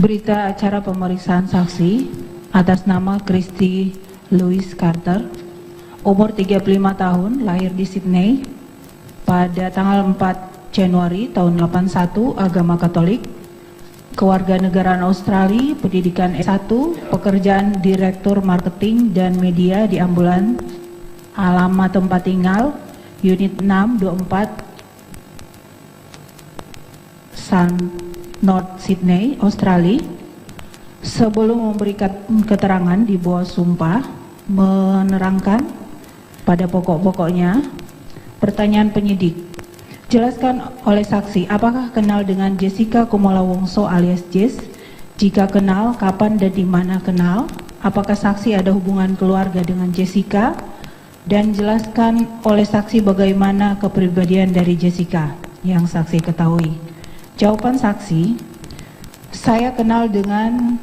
Berita acara pemeriksaan saksi atas nama Christy Louise Carter, umur 35 tahun, lahir di Sydney pada tanggal 4 Januari tahun 81, agama Katolik, kewarganegaraan Australia, pendidikan S1, pekerjaan Direktur Marketing dan Media di Ambulan, alamat tempat tinggal Unit 624 North Sydney, Australia. Sebelum memberikan keterangan di bawah sumpah, menerangkan pada pokok-pokoknya pertanyaan penyidik. Jelaskan oleh saksi, apakah kenal dengan Jessica Kumala Wongso alias Jess? Jika kenal, kapan dan di mana kenal? Apakah saksi ada hubungan keluarga dengan Jessica? Dan jelaskan oleh saksi bagaimana kepribadian dari Jessica yang saksi ketahui. Jawaban saksi, saya kenal dengan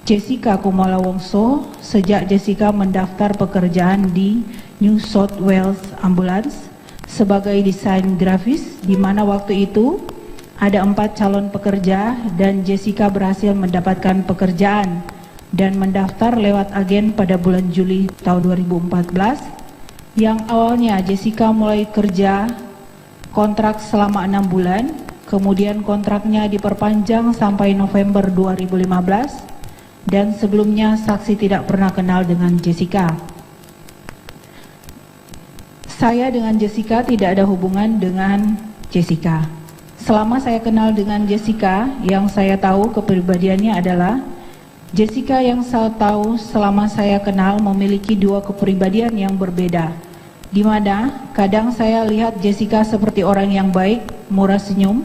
Jessica Kumala Wongso sejak Jessica mendaftar pekerjaan di New South Wales Ambulance sebagai desain grafis, di mana waktu itu ada 4 calon pekerja dan Jessica berhasil mendapatkan pekerjaan dan mendaftar lewat agen pada bulan Juli tahun 2014, yang awalnya Jessica mulai kerja kontrak selama 6 bulan, kemudian kontraknya diperpanjang sampai November 2015, dan sebelumnya saksi tidak pernah kenal dengan Jessica. Saya dengan Jessica tidak ada hubungan dengan Jessica. Selama saya kenal dengan Jessica, yang saya tahu kepribadiannya adalah Jessica yang saya tahu selama saya kenal memiliki 2 kepribadian yang berbeda, di mana kadang saya lihat Jessica seperti orang yang baik, murah senyum,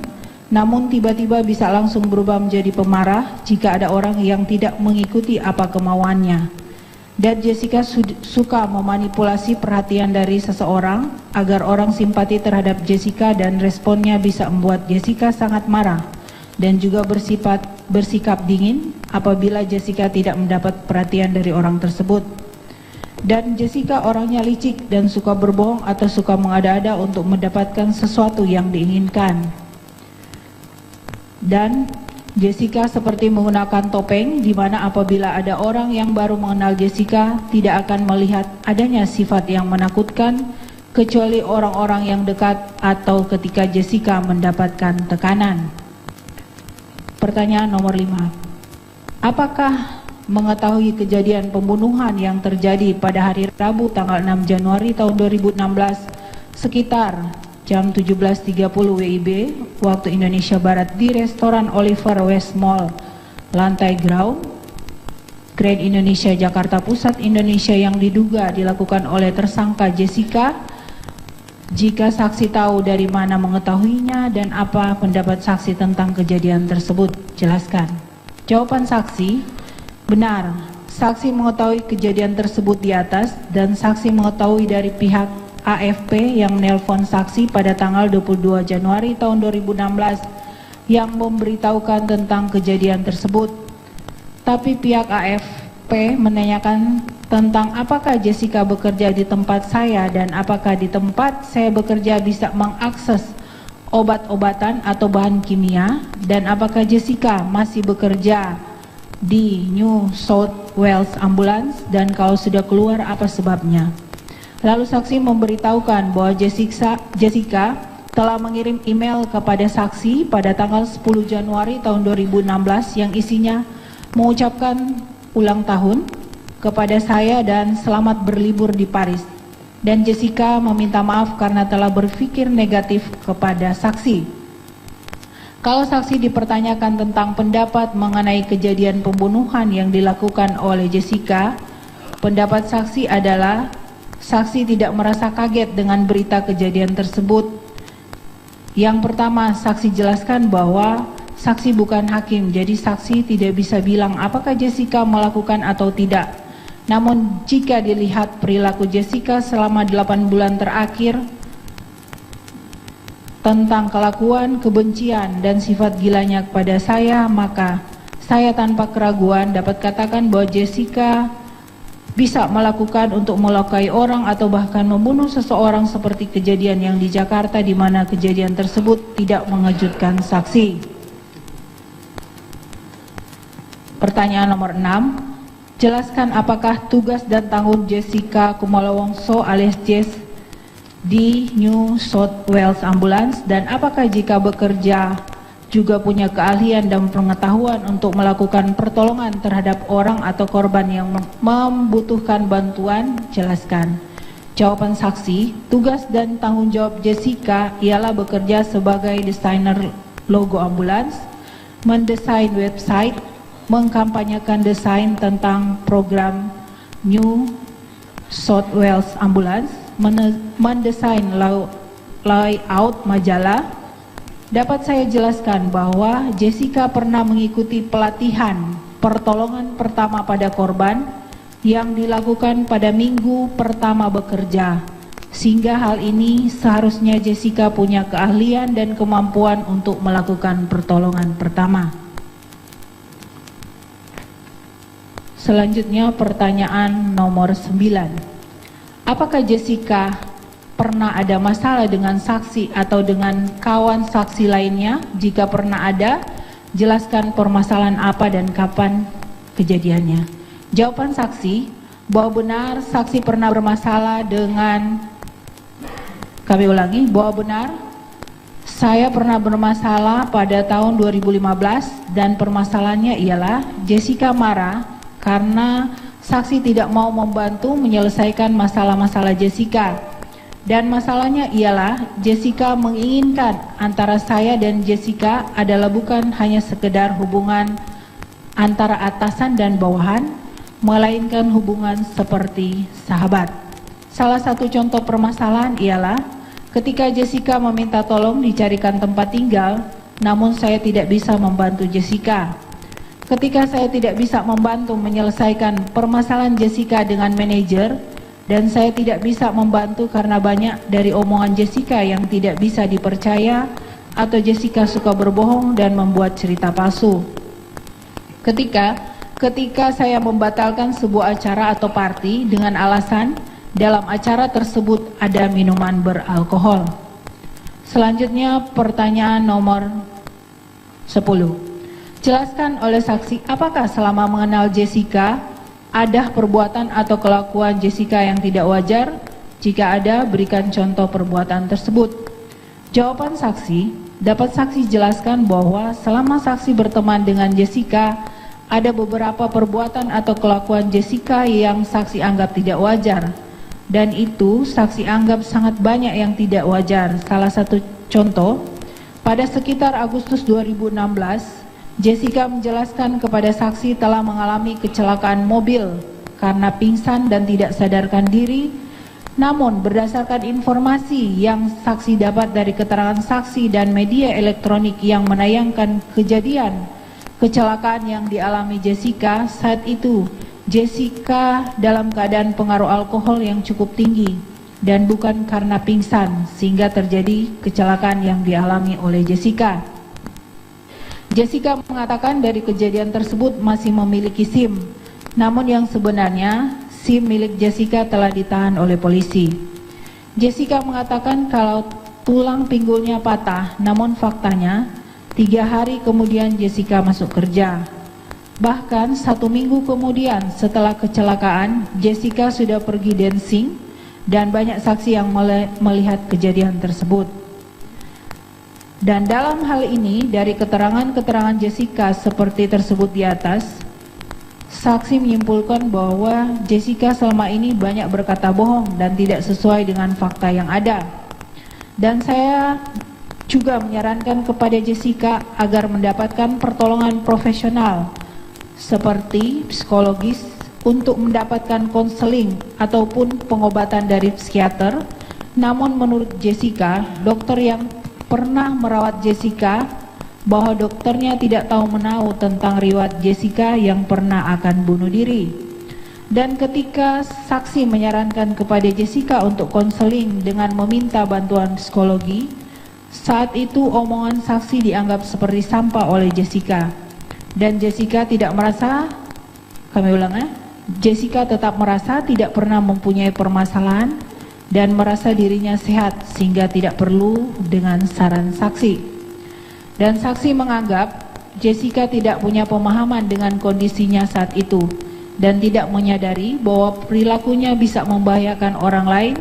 namun tiba-tiba bisa langsung berubah menjadi pemarah jika ada orang yang tidak mengikuti apa kemauannya. Dan Jessica suka memanipulasi perhatian dari seseorang agar orang simpati terhadap Jessica, dan responnya bisa membuat Jessica sangat marah dan juga bersikap dingin apabila Jessica tidak mendapat perhatian dari orang tersebut. Dan Jessica orangnya licik dan suka berbohong atau suka mengada-ada untuk mendapatkan sesuatu yang diinginkan. Dan Jessica seperti menggunakan topeng, di mana apabila ada orang yang baru mengenal Jessica tidak akan melihat adanya sifat yang menakutkan kecuali orang-orang yang dekat atau ketika Jessica mendapatkan tekanan. Pertanyaan nomor 5. Apakah mengetahui kejadian pembunuhan yang terjadi pada hari Rabu tanggal 6 Januari tahun 2016 sekitar jam 17.30 WIB waktu Indonesia Barat di restoran Oliver West Mall, lantai ground, Grand Indonesia Jakarta Pusat, Indonesia, yang diduga dilakukan oleh tersangka Jessica? Jika saksi tahu, dari mana mengetahuinya dan apa pendapat saksi tentang kejadian tersebut? Jelaskan. Jawaban saksi, benar. Saksi mengetahui kejadian tersebut di atas, dan saksi mengetahui dari pihak AFP yang menelpon saksi pada tanggal 22 Januari tahun 2016 yang memberitahukan tentang kejadian tersebut. Tapi pihak AFP menanyakan tentang apakah Jessica bekerja di tempat saya dan apakah di tempat saya bekerja bisa mengakses obat-obatan atau bahan kimia, dan apakah Jessica masih bekerja di New South Wales Ambulance, dan kalau sudah keluar apa sebabnya. Lalu saksi memberitahukan bahwa Jessica telah mengirim email kepada saksi pada tanggal 10 Januari tahun 2016 yang isinya mengucapkan ulang tahun kepada saya dan selamat berlibur di Paris. Dan Jessica meminta maaf karena telah berpikir negatif kepada saksi. Kalau saksi dipertanyakan tentang pendapat mengenai kejadian pembunuhan yang dilakukan oleh Jessica, pendapat saksi adalah saksi tidak merasa kaget dengan berita kejadian tersebut. Yang pertama, saksi jelaskan bahwa saksi bukan hakim, jadi saksi tidak bisa bilang apakah Jessica melakukan atau tidak. Namun jika dilihat perilaku Jessica selama 8 bulan terakhir tentang kelakuan, kebencian, dan sifat gilanya kepada saya, maka saya tanpa keraguan dapat katakan bahwa Jessica bisa melakukan untuk melukai orang atau bahkan membunuh seseorang seperti kejadian yang di Jakarta, di mana kejadian tersebut tidak mengejutkan saksi. Pertanyaan nomor 6. Jelaskan apakah tugas dan tanggung Jessica Kumala Wongso alias Jess di New South Wales Ambulance, dan apakah jika bekerja juga punya keahlian dan pengetahuan untuk melakukan pertolongan terhadap orang atau korban yang membutuhkan bantuan? Jelaskan. Jawaban saksi, tugas dan tanggung jawab Jessica ialah bekerja sebagai desainer logo ambulans, mendesain website, mengkampanyekan desain tentang program New South Wales Ambulance, mendesain layout majalah. Dapat saya jelaskan bahwa Jessica pernah mengikuti pelatihan pertolongan pertama pada korban yang dilakukan pada minggu pertama bekerja, sehingga hal ini seharusnya Jessica punya keahlian dan kemampuan untuk melakukan pertolongan pertama. Selanjutnya pertanyaan nomor 9. Apakah Jessica pernah ada masalah dengan saksi atau dengan kawan saksi lainnya? Jika pernah ada, jelaskan permasalahan apa dan kapan kejadiannya. Jawaban saksi, bahwa benar saksi pernah bermasalah dengan, kami ulangi, bahwa benar saya pernah bermasalah pada tahun 2015 dan permasalahannya ialah Jessica marah karena saksi tidak mau membantu menyelesaikan masalah-masalah Jessica. Dan masalahnya ialah Jessica menginginkan antara saya dan Jessica adalah bukan hanya sekedar hubungan antara atasan dan bawahan, melainkan hubungan seperti sahabat. Salah satu contoh permasalahan ialah ketika Jessica meminta tolong dicarikan tempat tinggal, namun saya tidak bisa membantu Jessica. Ketika saya tidak bisa membantu menyelesaikan permasalahan Jessica dengan manajer, dan saya tidak bisa membantu karena banyak dari omongan Jessica yang tidak bisa dipercaya atau Jessica suka berbohong dan membuat cerita palsu. Ketika saya membatalkan sebuah acara atau party dengan alasan dalam acara tersebut ada minuman beralkohol. Selanjutnya pertanyaan nomor 10. Jelaskan oleh saksi apakah selama mengenal Jessica ada perbuatan atau kelakuan Jessica yang tidak wajar? Jika ada, berikan contoh perbuatan tersebut. Jawaban saksi, dapat saksi jelaskan bahwa selama saksi berteman dengan Jessica, ada beberapa perbuatan atau kelakuan Jessica yang saksi anggap tidak wajar. Dan itu saksi anggap sangat banyak yang tidak wajar. Salah satu contoh, pada sekitar Agustus 2016, Jessica menjelaskan kepada saksi telah mengalami kecelakaan mobil karena pingsan dan tidak sadarkan diri. Namun berdasarkan informasi yang saksi dapat dari keterangan saksi dan media elektronik yang menayangkan kejadian kecelakaan yang dialami Jessica, saat itu Jessica dalam keadaan pengaruh alkohol yang cukup tinggi dan bukan karena pingsan sehingga terjadi kecelakaan yang dialami oleh Jessica. Jessica mengatakan dari kejadian tersebut masih memiliki SIM, namun yang sebenarnya SIM milik Jessica telah ditahan oleh polisi. Jessica mengatakan kalau tulang pinggulnya patah, namun faktanya 3 hari kemudian Jessica masuk kerja. Bahkan 1 minggu kemudian setelah kecelakaan, Jessica sudah pergi dancing dan banyak saksi yang melihat kejadian tersebut. Dan dalam hal ini, dari keterangan-keterangan Jessica seperti tersebut di atas, saksi menyimpulkan bahwa Jessica selama ini banyak berkata bohong dan tidak sesuai dengan fakta yang ada. Dan saya juga menyarankan kepada Jessica agar mendapatkan pertolongan profesional seperti psikologis untuk mendapatkan konseling ataupun pengobatan dari psikiater. Namun menurut Jessica, dokter yang pernah merawat Jessica bahwa dokternya tidak tahu menahu tentang riwayat Jessica yang pernah akan bunuh diri. Dan ketika saksi menyarankan kepada Jessica untuk konseling dengan meminta bantuan psikologi, saat itu omongan saksi dianggap seperti sampah oleh Jessica. Dan Jessica tidak merasa, kami ulang ya, Jessica tetap merasa tidak pernah mempunyai permasalahan dan merasa dirinya sehat sehingga tidak perlu dengan saran saksi. Dan saksi menganggap Jessica tidak punya pemahaman dengan kondisinya saat itu dan tidak menyadari bahwa perilakunya bisa membahayakan orang lain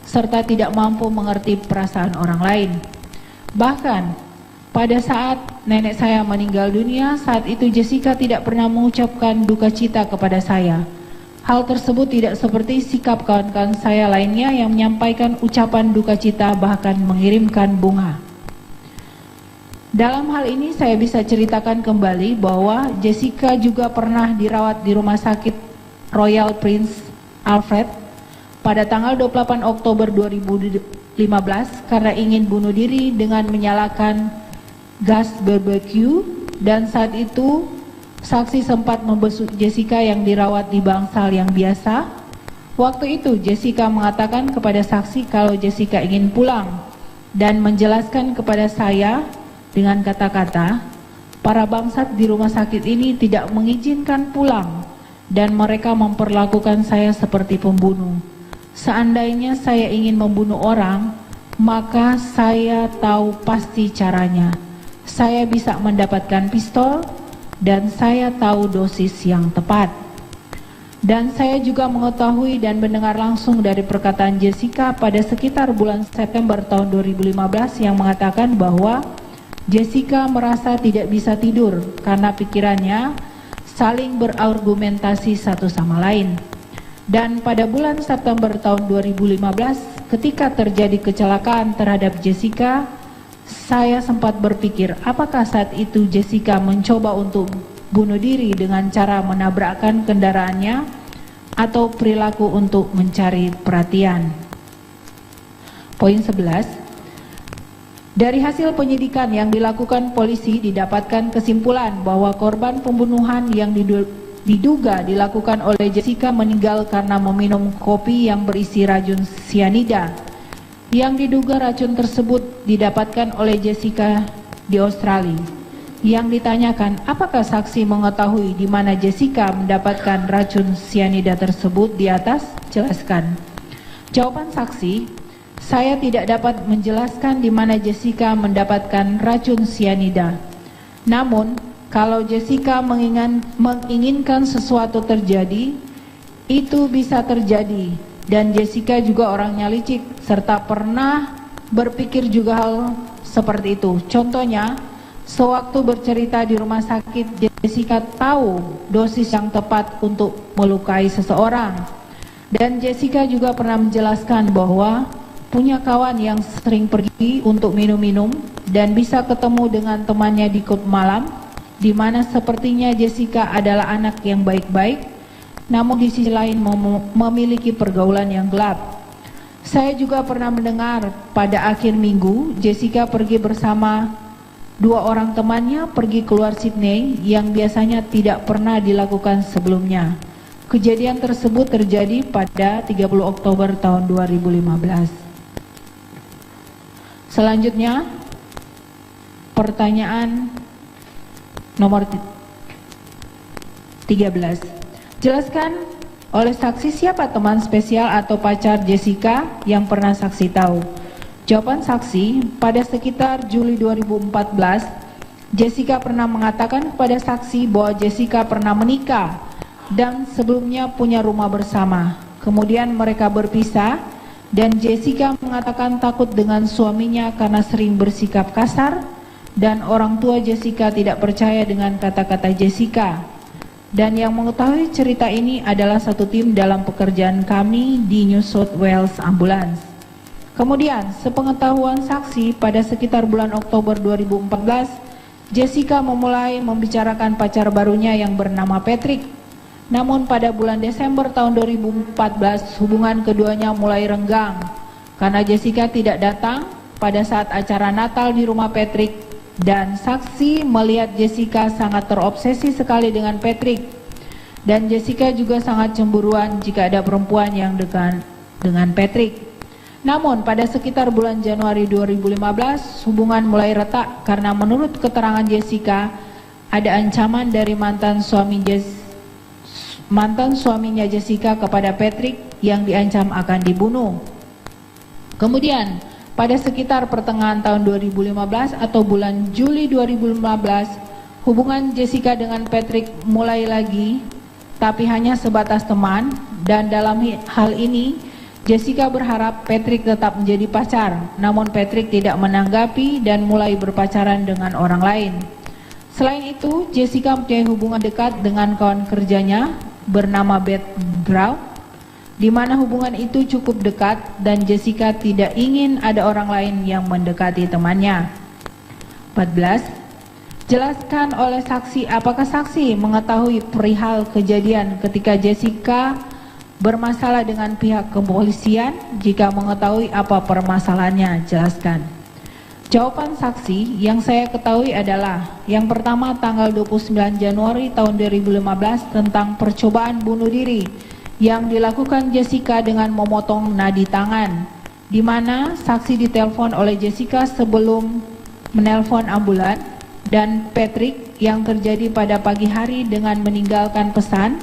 serta tidak mampu mengerti perasaan orang lain. Bahkan pada saat nenek saya meninggal dunia, saat itu Jessica tidak pernah mengucapkan duka cita kepada saya. Hal tersebut tidak seperti sikap kawan-kawan saya lainnya yang menyampaikan ucapan duka cita bahkan mengirimkan bunga. Dalam hal ini saya bisa ceritakan kembali bahwa Jessica juga pernah dirawat di Rumah Sakit Royal Prince Alfred pada tanggal 28 Oktober 2015 karena ingin bunuh diri dengan menyalakan gas barbecue, dan saat itu saksi sempat membesuk Jessica yang dirawat di bangsal yang biasa. Waktu itu Jessica mengatakan kepada saksi kalau Jessica ingin pulang dan menjelaskan kepada saya dengan kata-kata, para bangsat di rumah sakit ini tidak mengizinkan pulang dan mereka memperlakukan saya seperti pembunuh. Seandainya saya ingin membunuh orang, maka saya tahu pasti caranya. Saya bisa mendapatkan pistol dan saya tahu dosis yang tepat. Dan saya juga mengetahui dan mendengar langsung dari perkataan Jessica pada sekitar bulan September tahun 2015 yang mengatakan bahwa Jessica merasa tidak bisa tidur karena pikirannya saling berargumentasi satu sama lain. Dan pada bulan September tahun 2015 ketika terjadi kecelakaan terhadap Jessica, saya sempat berpikir apakah saat itu Jessica mencoba untuk bunuh diri dengan cara menabrakkan kendaraannya atau perilaku untuk mencari perhatian. Poin 11. Dari hasil penyidikan yang dilakukan polisi didapatkan kesimpulan bahwa korban pembunuhan yang diduga dilakukan oleh Jessica meninggal karena meminum kopi yang berisi racun sianida. Yang diduga racun tersebut didapatkan oleh Jessica di Australia. Yang ditanyakan apakah saksi mengetahui di mana Jessica mendapatkan racun sianida tersebut di atas? Jelaskan. Jawaban saksi, saya tidak dapat menjelaskan di mana Jessica mendapatkan racun sianida. Namun, kalau Jessica menginginkan sesuatu terjadi, itu bisa terjadi. Dan Jessica juga orangnya licik, serta pernah berpikir juga hal seperti itu. Contohnya, sewaktu bercerita di rumah sakit, Jessica tahu dosis yang tepat untuk melukai seseorang. Dan Jessica juga pernah menjelaskan bahwa punya kawan yang sering pergi untuk minum-minum dan bisa ketemu dengan temannya di klub malam, di mana sepertinya Jessica adalah anak yang baik-baik, namun di sisi lain memiliki pergaulan yang gelap. Saya juga pernah mendengar pada akhir minggu Jessica pergi bersama dua orang temannya pergi keluar Sydney yang biasanya tidak pernah dilakukan sebelumnya. Kejadian tersebut terjadi pada 30 Oktober tahun 2015. Selanjutnya, pertanyaan nomor 13. Jelaskan oleh saksi siapa teman spesial atau pacar Jessica yang pernah saksi tahu. Jawaban saksi, pada sekitar Juli 2014, Jessica pernah mengatakan kepada saksi bahwa Jessica pernah menikah dan sebelumnya punya rumah bersama. Kemudian mereka berpisah. Dan Jessica mengatakan takut dengan suaminya karena sering bersikap kasar dan orang tua Jessica tidak percaya dengan kata-kata Jessica. Dan yang mengetahui cerita ini adalah satu tim dalam pekerjaan kami di New South Wales Ambulance. Kemudian, sepengetahuan saksi pada sekitar bulan Oktober 2014, Jessica memulai membicarakan pacar barunya yang bernama Patrick. Namun pada bulan Desember tahun 2014 hubungan keduanya mulai renggang karena Jessica tidak datang pada saat acara Natal di rumah Patrick, dan saksi melihat Jessica sangat terobsesi sekali dengan Patrick, dan Jessica juga sangat cemburuan jika ada perempuan yang dekat dengan Patrick. Namun pada sekitar bulan Januari 2015 hubungan mulai retak karena menurut keterangan Jessica ada ancaman dari mantan suaminya Jessica kepada Patrick yang diancam akan dibunuh. Kemudian pada sekitar pertengahan tahun 2015 atau bulan Juli 2015 Hubungan Jessica dengan Patrick mulai lagi, tapi hanya sebatas teman, dan dalam hal ini Jessica berharap Patrick tetap menjadi pacar, namun Patrick tidak menanggapi dan mulai berpacaran dengan orang lain. Selain itu, Jessica mempunyai hubungan dekat dengan kawan kerjanya bernama Beth Brown, di mana hubungan itu cukup dekat dan Jessica tidak ingin ada orang lain yang mendekati temannya. 14. Jelaskan oleh saksi apakah saksi mengetahui perihal kejadian ketika Jessica bermasalah dengan pihak kepolisian. Jika mengetahui, apa permasalahannya? Jelaskan. Jawaban saksi yang saya ketahui adalah yang pertama, tanggal 29 Januari tahun 2015 tentang percobaan bunuh diri yang dilakukan Jessica dengan memotong nadi tangan, di mana saksi ditelepon oleh Jessica sebelum menelpon ambulan, dan Patrick yang terjadi pada pagi hari dengan meninggalkan pesan.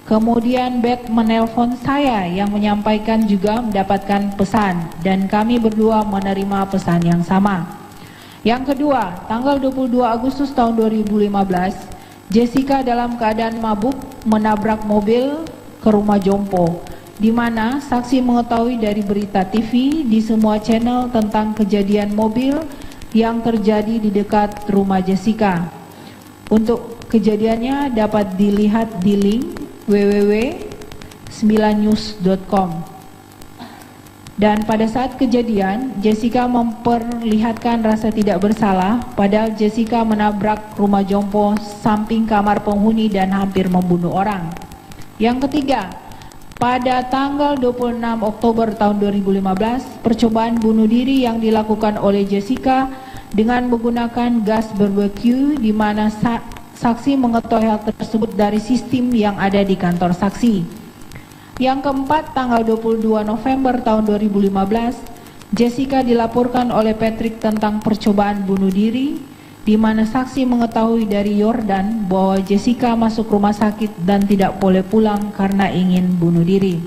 Kemudian Beth menelpon saya yang menyampaikan juga mendapatkan pesan, dan kami berdua menerima pesan yang sama. Yang kedua, tanggal 22 Agustus tahun 2015, Jessica dalam keadaan mabuk menabrak mobil ke rumah Jompo, di mana saksi mengetahui dari berita TV di semua channel tentang kejadian mobil yang terjadi di dekat rumah Jessica. Untuk kejadiannya dapat dilihat di link www.9news.com. Dan pada saat kejadian, Jessica memperlihatkan rasa tidak bersalah, padahal Jessica menabrak rumah Jompo samping kamar penghuni dan hampir membunuh orang. Yang ketiga, pada tanggal 26 Oktober tahun 2015, percobaan bunuh diri yang dilakukan oleh Jessica dengan menggunakan gas barbecue, di mana saksi mengetahui hal tersebut dari sistem yang ada di kantor saksi. Yang keempat, tanggal 22 November tahun 2015, Jessica dilaporkan oleh Patrick tentang percobaan bunuh diri, di mana saksi mengetahui dari Jordan bahwa Jessica masuk rumah sakit dan tidak boleh pulang karena ingin bunuh diri.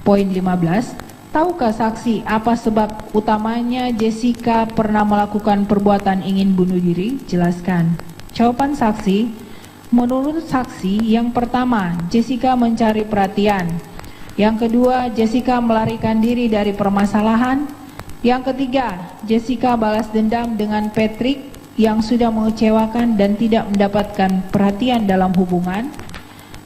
Poin 15. Tahukah saksi apa sebab utamanya Jessica pernah melakukan perbuatan ingin bunuh diri? Jelaskan. Jawaban saksi, menurut saksi, yang pertama, Jessica mencari perhatian. Yang kedua, Jessica melarikan diri dari permasalahan. Yang ketiga, Jessica balas dendam dengan Patrick yang sudah mengecewakan dan tidak mendapatkan perhatian dalam hubungan.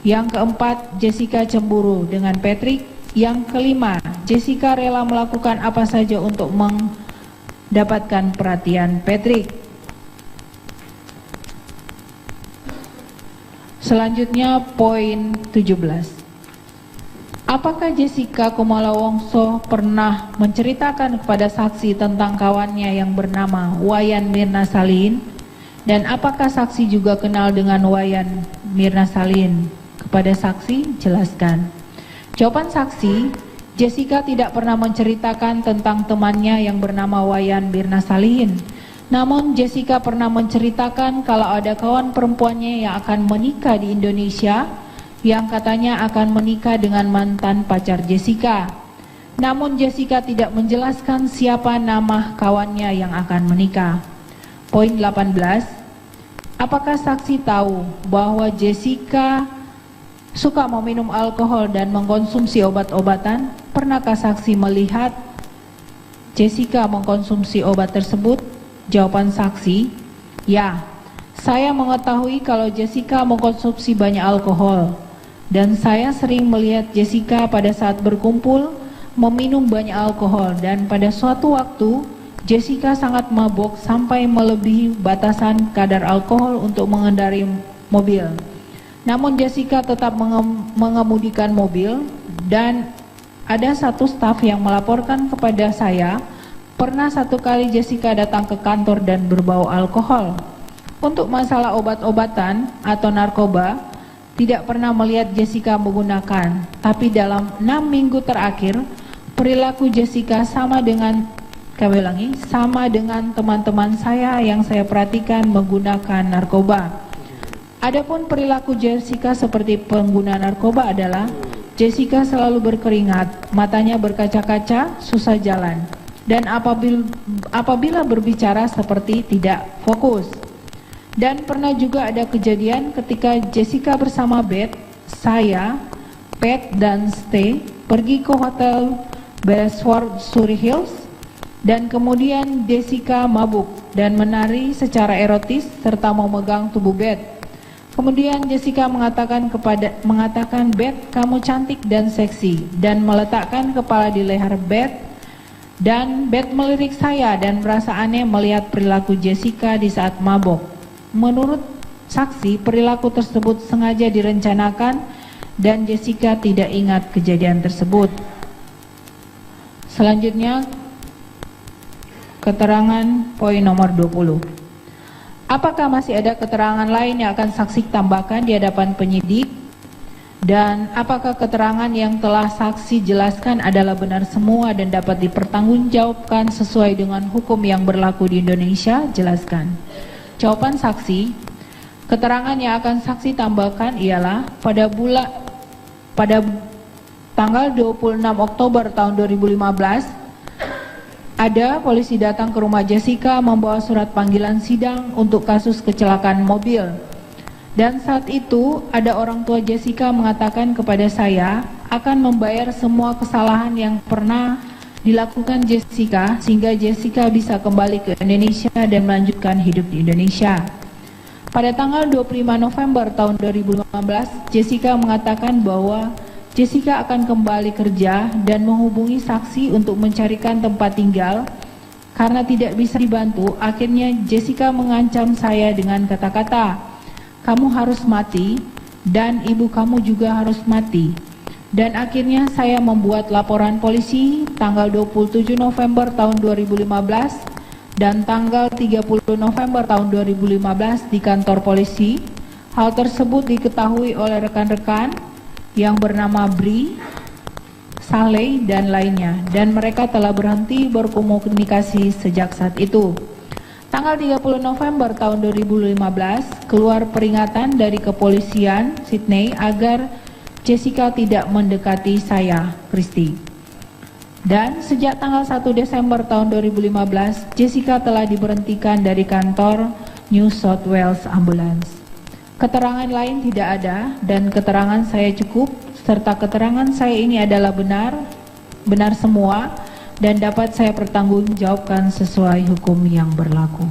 Yang keempat, Jessica cemburu dengan Patrick. Yang kelima, Jessica rela melakukan apa saja untuk mendapatkan perhatian Patrick. Selanjutnya poin 17. Apakah Jessica Kumala Wongso pernah menceritakan kepada saksi tentang kawannya yang bernama Wayan Mirna Salihin? Dan apakah saksi juga kenal dengan Wayan Mirna Salihin? Kepada saksi, jelaskan. Jawaban saksi, Jessica tidak pernah menceritakan tentang temannya yang bernama Wayan Mirna Salihin. Namun Jessica pernah menceritakan kalau ada kawan perempuannya yang akan menikah di Indonesia, yang katanya akan menikah dengan mantan pacar Jessica. Namun Jessica tidak menjelaskan siapa nama kawannya yang akan menikah. Poin 18. Apakah saksi tahu bahwa Jessica suka meminum alkohol dan mengkonsumsi obat-obatan? Pernahkah saksi melihat Jessica mengkonsumsi obat tersebut? Jawaban saksi, ya. Saya mengetahui kalau Jessica mengkonsumsi banyak alkohol. Dan saya sering melihat Jessica pada saat berkumpul meminum banyak alkohol, dan pada suatu waktu Jessica sangat mabuk sampai melebihi batasan kadar alkohol untuk mengendarai mobil. Namun Jessica tetap mengemudikan mobil, dan ada satu staf yang melaporkan kepada saya pernah satu kali Jessica datang ke kantor dan berbau alkohol. Untuk masalah obat-obatan atau narkoba, tidak pernah melihat Jessica menggunakan, tapi dalam 6 minggu terakhir perilaku Jessica sama dengan teman-teman saya yang saya perhatikan menggunakan narkoba. Adapun perilaku Jessica seperti pengguna narkoba adalah Jessica selalu berkeringat, matanya berkaca-kaca, susah jalan. dan apabila berbicara seperti tidak fokus. Dan pernah juga ada kejadian ketika Jessica bersama Beth, saya, Pat, dan Stay pergi ke hotel Bayswater Surrey Hills, dan kemudian Jessica mabuk dan menari secara erotis serta memegang tubuh Beth. Kemudian Jessica mengatakan Beth, kamu cantik dan seksi, dan meletakkan kepala di leher Beth. Dan Beth melirik saya dan merasa aneh melihat perilaku Jessica di saat mabuk. Menurut saksi, perilaku tersebut sengaja direncanakan dan Jessica tidak ingat kejadian tersebut. Selanjutnya, keterangan poin nomor 20. Apakah masih ada keterangan lain yang akan saksi tambahkan di hadapan penyidik? Dan apakah keterangan yang telah saksi jelaskan adalah benar semua dan dapat dipertanggungjawabkan sesuai dengan hukum yang berlaku di Indonesia? Jelaskan. Jawaban saksi, keterangan yang akan saksi tambahkan ialah pada tanggal 26 Oktober tahun 2015, ada polisi datang ke rumah Jessica membawa surat panggilan sidang untuk kasus kecelakaan mobil. Dan saat itu ada orang tua Jessica mengatakan kepada saya akan membayar semua kesalahan yang pernah dilakukan Jessica sehingga Jessica bisa kembali ke Indonesia dan melanjutkan hidup di Indonesia. Pada tanggal 25 November tahun 2015, Jessica mengatakan bahwa Jessica akan kembali kerja dan menghubungi saksi untuk mencarikan tempat tinggal. Karena tidak bisa dibantu, akhirnya Jessica mengancam saya dengan kata-kata, "Kamu harus mati dan ibu kamu juga harus mati." Dan akhirnya saya membuat laporan polisi tanggal 27 November tahun 2015 dan tanggal 30 November tahun 2015 di kantor polisi. Hal tersebut diketahui oleh rekan-rekan yang bernama Bri, Saleh, dan lainnya, dan mereka telah berhenti berkomunikasi sejak saat itu. Tanggal 30 November tahun 2015 keluar peringatan dari kepolisian Sydney agar Jessica tidak mendekati saya, Kristi. Dan sejak tanggal 1 Desember tahun 2015, Jessica telah diberhentikan dari kantor New South Wales Ambulance. Keterangan lain tidak ada dan keterangan saya cukup, serta keterangan saya ini adalah benar semua dan dapat saya pertanggungjawabkan sesuai hukum yang berlaku.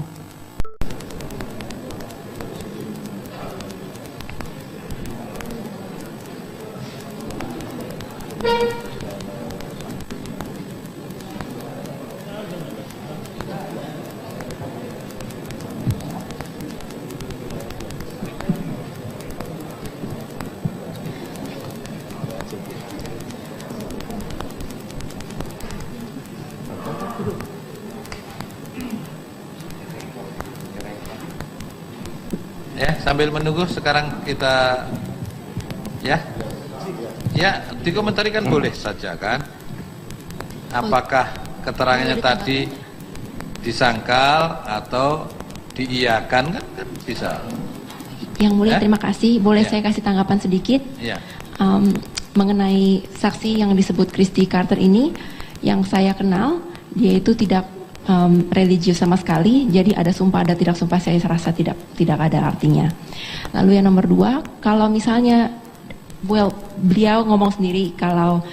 Ya, sambil menunggu sekarang kita dikomentari kan boleh saja kan. Apakah keterangannya tadi disangkal atau diiyakan kan bisa. Yang mulia terima kasih. Boleh saya kasih tanggapan sedikit mengenai saksi yang disebut Kristi Carter ini. Yang saya kenal dia itu tidak religius sama sekali, jadi ada sumpah ada tidak sumpah saya rasa tidak ada artinya. Lalu yang nomor 2, kalau misalnya beliau ngomong sendiri kalau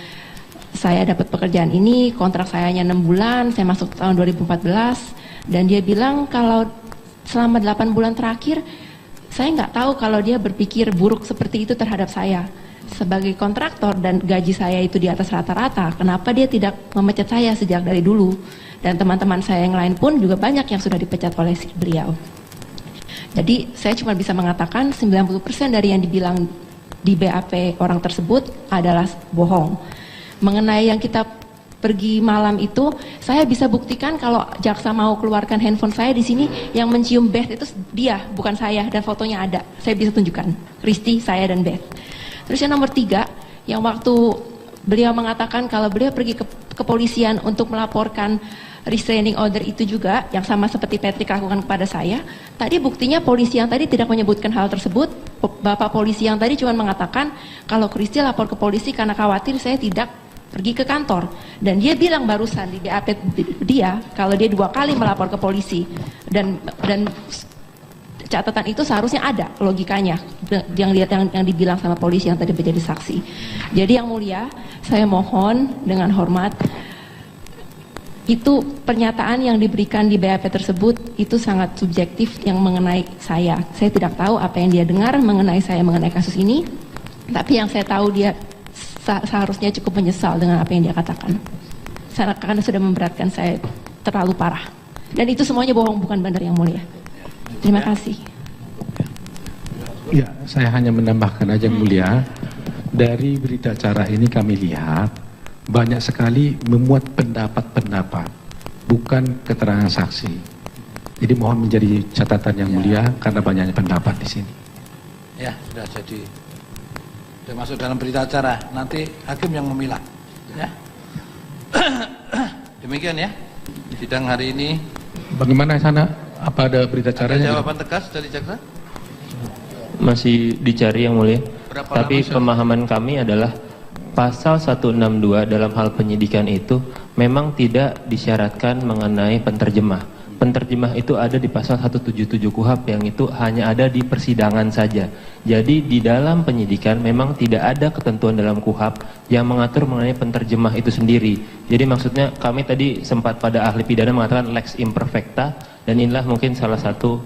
saya dapat pekerjaan ini, kontrak saya hanya 6 bulan, saya masuk tahun 2014, dan dia bilang kalau selama 8 bulan terakhir saya nggak tahu kalau dia berpikir buruk seperti itu terhadap saya sebagai kontraktor dan gaji saya itu di atas rata-rata. Kenapa dia tidak memecat saya sejak dari dulu? Dan teman-teman saya yang lain pun juga banyak yang sudah dipecat oleh beliau. Jadi saya cuma bisa mengatakan 90% dari yang dibilang di BAP orang tersebut adalah bohong. Mengenai yang kita pergi malam itu, saya bisa buktikan kalau jaksa mau keluarkan handphone saya di sini, yang mencium Beth itu dia, bukan saya, dan fotonya ada. Saya bisa tunjukkan, Kristi, saya, dan Beth. Terus yang nomor 3, yang waktu beliau mengatakan kalau beliau pergi ke kepolisian untuk melaporkan restraining order itu juga, yang sama seperti Patrick lakukan kepada saya. Tadi buktinya polisi yang tadi tidak menyebutkan hal tersebut. Bapak polisi yang tadi cuma mengatakan kalau Kristi lapor ke polisi karena khawatir saya tidak pergi ke kantor, dan dia bilang barusan di BAP dia kalau dia 2 kali melapor ke polisi, dan catatan itu seharusnya ada logikanya yang dibilang sama polisi yang tadi menjadi saksi. Jadi yang mulia, saya mohon dengan hormat, itu pernyataan yang diberikan di BAP tersebut itu sangat subjektif yang mengenai saya. Saya tidak tahu apa yang dia dengar mengenai saya mengenai kasus ini, tapi yang saya tahu dia seharusnya cukup menyesal dengan apa yang dia katakan. Karena sudah memberatkan saya terlalu parah. Dan itu semuanya bohong, bukan benar yang mulia. Terima kasih. Ya, saya hanya menambahkan aja yang mulia, dari berita acara ini kami lihat banyak sekali memuat pendapat-pendapat, bukan keterangan saksi. Jadi mohon menjadi catatan yang mulia karena banyaknya pendapat di sini. Ya, sudah jadi. Sudah masuk dalam berita acara. Nanti hakim yang memilah. Ya. Demikian ya. Sidang hari ini. Bagaimana sana? Apa ada berita acaranya? Ada jawaban tegas dari jaksa? Masih dicari yang mulia. Berapa Tapi lama, pemahaman kami adalah pasal 162 dalam hal penyidikan itu memang tidak disyaratkan mengenai penterjemah. Penterjemah itu ada di pasal 177 KUHP yang itu hanya ada di persidangan saja. Jadi di dalam penyidikan memang tidak ada ketentuan dalam KUHP yang mengatur mengenai penterjemah itu sendiri. Jadi maksudnya kami tadi sempat pada ahli pidana mengatakan lex imperfecta, dan inilah mungkin salah satu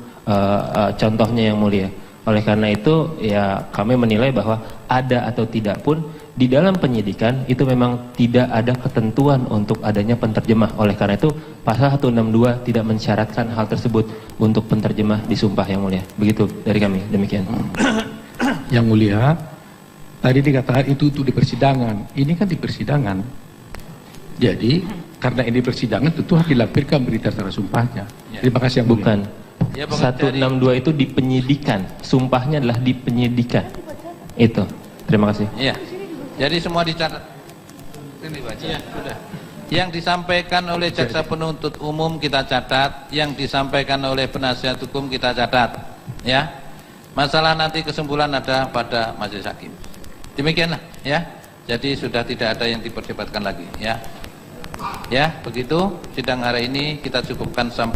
contohnya yang mulia. Oleh karena itu ya kami menilai bahwa ada atau tidak pun di dalam penyidikan itu memang tidak ada ketentuan untuk adanya penterjemah. Oleh karena itu pasal 162 tidak mensyaratkan hal tersebut untuk penterjemah di sumpah yang mulia. Begitu dari kami, demikian. Yang mulia, tadi dikatakan itu di persidangan. Ini kan di persidangan. Jadi karena ini persidangan tentu harus dilampirkan berita acara sumpahnya. Terima kasih yang mulia. Bukan. Ya, 162 itu di penyidikan. Sumpahnya adalah di penyidikan. Itu. Terima kasih. Iya. Jadi semua dicatat. Ini baca. Ya, sudah. Yang disampaikan oleh jaksa penuntut umum kita catat, yang disampaikan oleh penasihat hukum kita catat. Ya. Masalah nanti kesimpulan ada pada majelis hakim. Demikianlah, ya. Jadi sudah tidak ada yang diperdebatkan lagi, ya. Ya, begitu sidang hari ini kita cukupkan sampai